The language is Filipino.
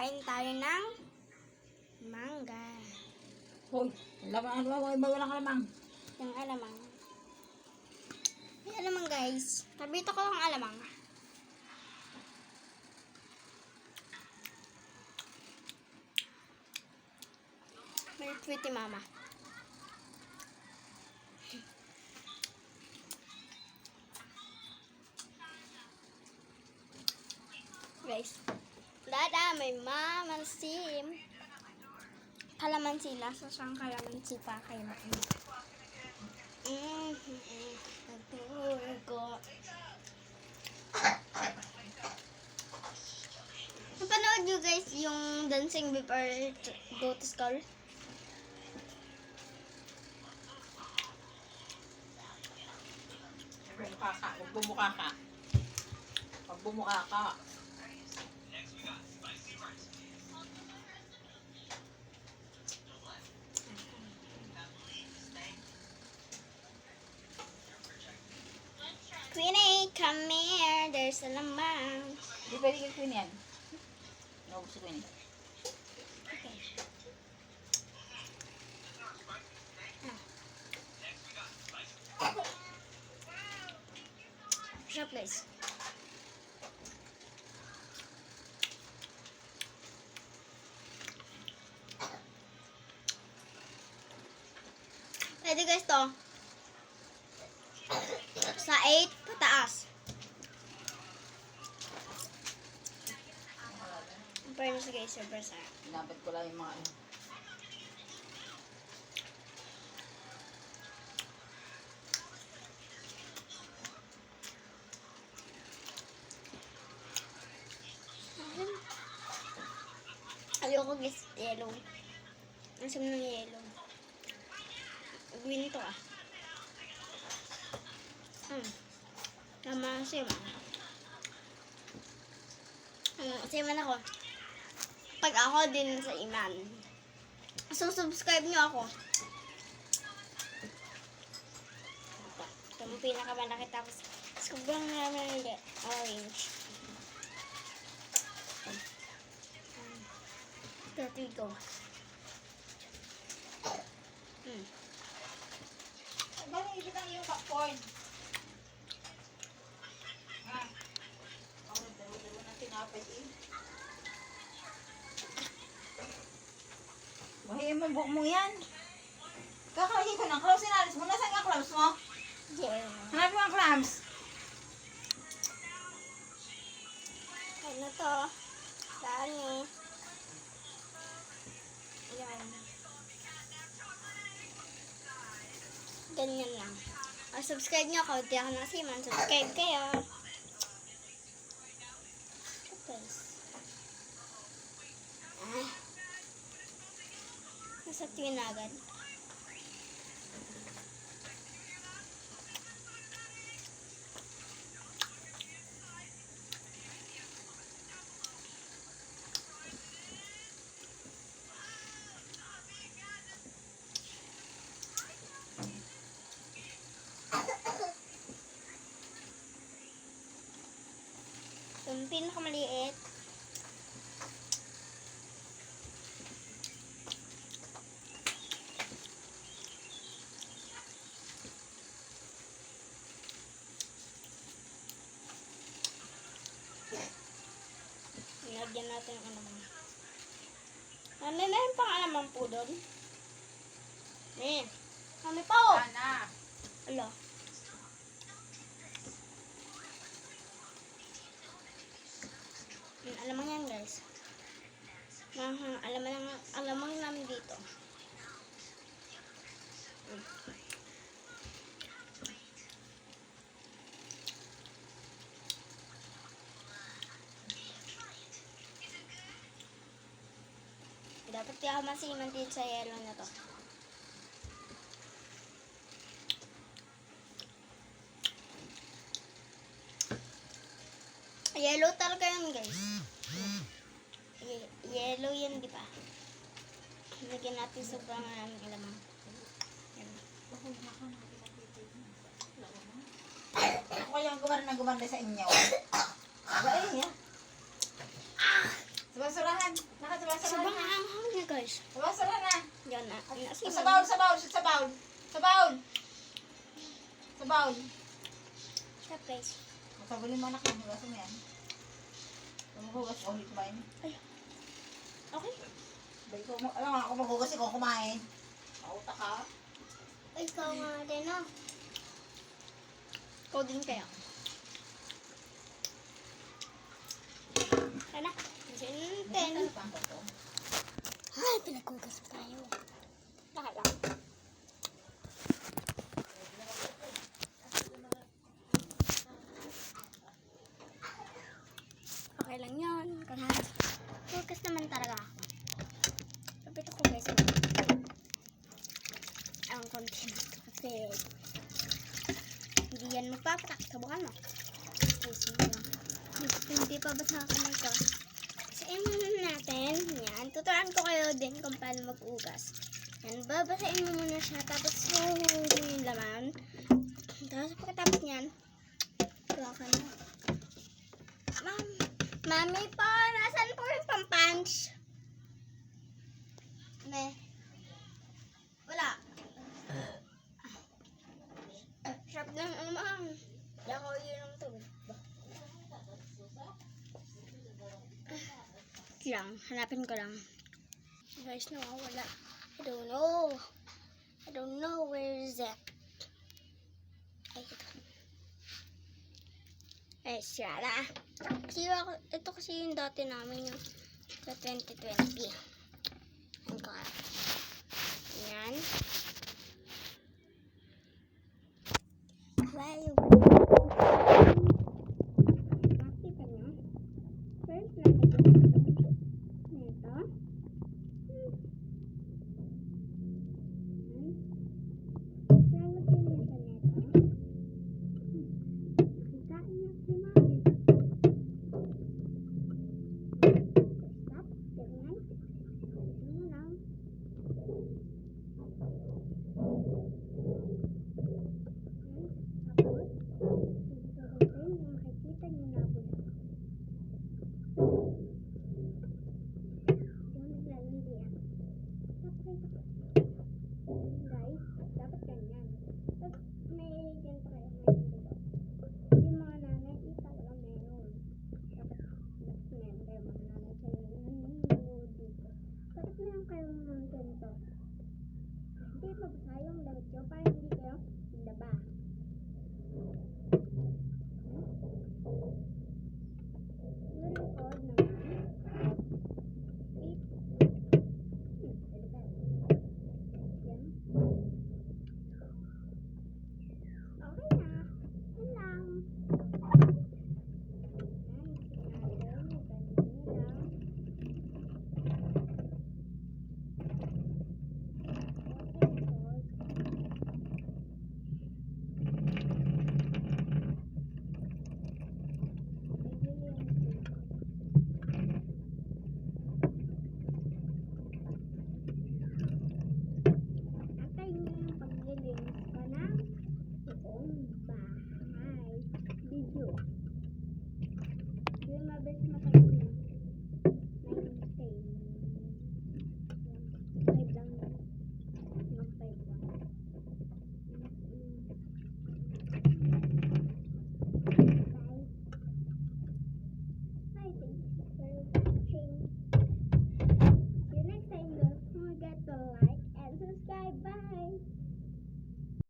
Kain tayo ng mangga. Hoy, lamang walang lamang. Yung alamang. Yung alamang guys. Kabito ko ang alamang. May pretty mama. Guys. Dada, may mamansim. Kalamansi. Lasa siyang kalamansi pa kayo makinig. Nagtugo. Napanood nyo guys yung Dancing Before Go to School? Huwag bumuka ka. Huwag bumuka ka. Queenie, come here. There's a lamang. Di pwede kay Queen yan. Naubos si Queen. Okay. Siya, please. Pwede guys to. Sa 8 pataas. Fairness guys, super sarap. Dapat ko lang yung mga ano. Ayoko guys, yellow. Asam ng yellow. Green to ah. Tama kasi man ako. Pag ako din sa iman. So, subscribe nyo ako. Ito yung pinakamalaki tapos sobrang namin orange. There we go. Gano'n ibig ang iyong popcorn. Ha? Ako, dalawa na tinapay eh. Bahiin mo buhok mo yan. Kakahin ko ng clams. Sinalis mo. Nasaan ang clams mo? Yeah. Hanapin mo ang clams. Ano to? Saan nyo? Ayan. Ganyan lang. Subscribe nyo ako. Di ako nasiman. Subscribe kayo. Guys. Nasa tuwin na agad. Yung pinakamaliit. Lagyan natin ang alamang. Meron pang alamang po doon. Kami pa oh. Ana. Ala. Alamang yan guys. Alamang namin dito. Dapat di ako masiman dito sa yellow na to. Yellow talaga yun guys. Yellow yan, di ba? Lagyan natin sobrang alamang. Ako yung gumanda sa inyo. Ba eh, yan. Basurahan. Naka sa basurahan Sobrang na. anghang niya, guys. Sa basurahan na. Yan na. Sa baul, sa baul, sa baul. Sa baul. Sa baul. Stop, guys. Masabulin mo anak mo. Hugasan mo yan. Hugas ko ulit kumain. Okay. Bay ko, alam mo ako maghugas ikaw kumain. Mauta ka. Ikaw nga din, no? Ikaw din kaya. Kaya na. Sinten. Ano pa ang to? Ay, pinagkugas pa tayo. Bakit lang? Okay lang yun. Kasi kugas naman talaga ako. Sabi ko guys, ang konti na ito kasi hindi yan magpapatak. Sabukan mo. Hindi pa ba sa kamay ko? Basahin muna natin. Yan. Tuturuan ko kayo din kung paano mag-ugas. Yan. Babasahin mo muna siya. Tapos huhuhuli yung laman. Tapos pagkatapos niyan, gawa ka na. Mami po, nasan po yung pampunch? Wala. Sarap ng ano mahang. Hindi ako yun ang tubig. Lang, hanapin ko lang. Guys, nawawala. I don't know. I don't know where is it. Ay, ito. Ay, sira na. Kasi ito kasi yung dati namin yung sa 2020. Ayan ko nga. Ayan. Wow. Nakita niyo? First, nakita niyo. Ito. Lalagyan niyo siya nito. Nakita niyo si Mami. Stop. Ganyan. Ganyan lang. Tapos, dito natin yung makikita niyo na po. Guys, dapat ganyan. Tapos may ganito kayo ngayon dito. Yung mga nanay, talaga meron. Dapat mas meron kayo mga nanay kayo nanonood dito. Dapat meron kayo ng ganito. Hindi mabasa yung damit nyo para hindi kayo laba. Yung record naman. Yan. Okay na. Yun lang. Yan. Ganyan lang. Atay niyo yung paglilinis ko ng buong bahay. Video. Yung mabilis matagal na. 9:10. Yan. 5 lang yan. Mag 5 lang. Bye. Bye. Thank you for watching. See you next time. Don't forget to like and subscribe. Bye.